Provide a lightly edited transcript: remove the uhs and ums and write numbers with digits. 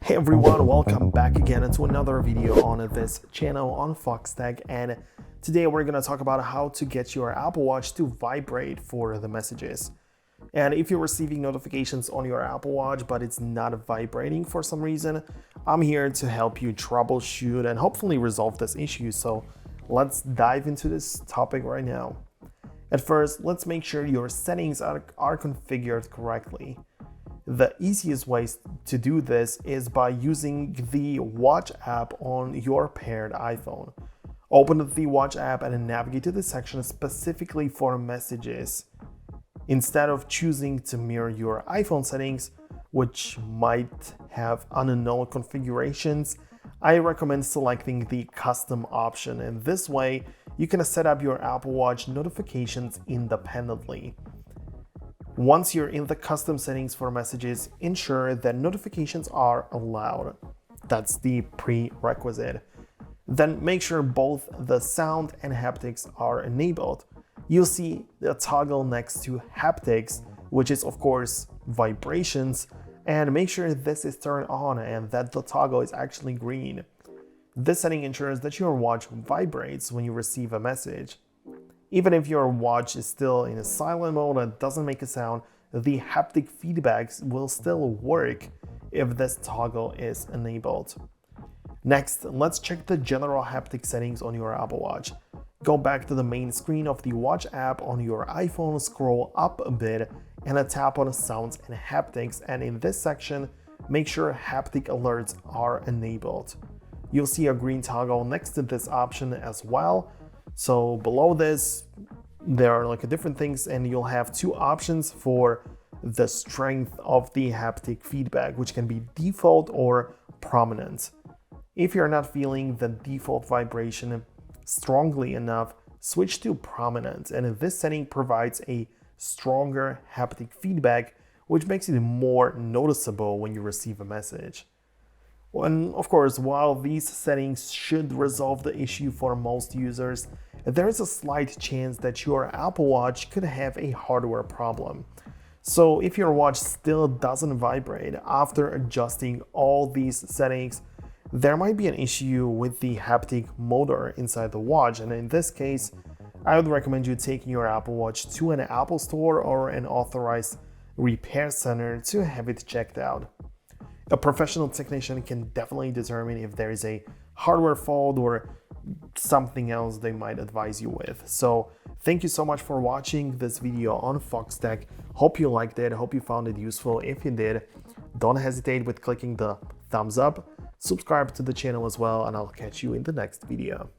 Hey everyone, welcome back again to another video on this channel on Foxtecc, and today we're going to talk about how to get your Apple Watch to vibrate for the messages. And if you're receiving notifications on your Apple Watch but it's not vibrating for some reason, I'm here to help you troubleshoot and hopefully resolve this issue. So let's dive into this topic right now. At first, let's make sure your settings are configured correctly. The easiest way to do this is by using the Watch app on your paired iPhone. Open the Watch app and navigate to the section specifically for messages. Instead of choosing to mirror your iPhone settings, which might have unknown configurations, I recommend selecting the custom option, and this way you can set up your Apple Watch notifications independently. Once you're in the custom settings for messages, ensure that notifications are allowed. That's the prerequisite. Then make sure both the sound and haptics are enabled. You'll see the toggle next to haptics, which is of course vibrations, and make sure this is turned on and that the toggle is actually green. This setting ensures that your watch vibrates when you receive a message. Even if your watch is still in a silent mode and doesn't make a sound, the haptic feedbacks will still work if this toggle is enabled. Next, let's check the general haptic settings on your Apple Watch. Go back to the main screen of the Watch app on your iPhone, scroll up a bit, and tap on Sounds and Haptics, and in this section, make sure haptic alerts are enabled. You'll see a green toggle next to this option as well. So below this, there are different things, and you'll have two options for the strength of the haptic feedback, which can be default or prominent. If you're not feeling the default vibration strongly enough, switch to prominent, and this setting provides a stronger haptic feedback, which makes it more noticeable when you receive a message. And of course, while these settings should resolve the issue for most users, there is a slight chance that your Apple Watch could have a hardware problem. So if your watch still doesn't vibrate after adjusting all these settings, there might be an issue with the haptic motor inside the watch, and in this case, I would recommend you taking your Apple Watch to an Apple store or an authorized repair center to have it checked out. A professional technician can definitely determine if there is a hardware fault or something else they might advise you with. So thank you so much for watching this video on Foxtecc. Hope you liked it, hope you found it useful. If you did, don't hesitate with clicking the thumbs up, subscribe to the channel as well, and I'll catch you in the next video.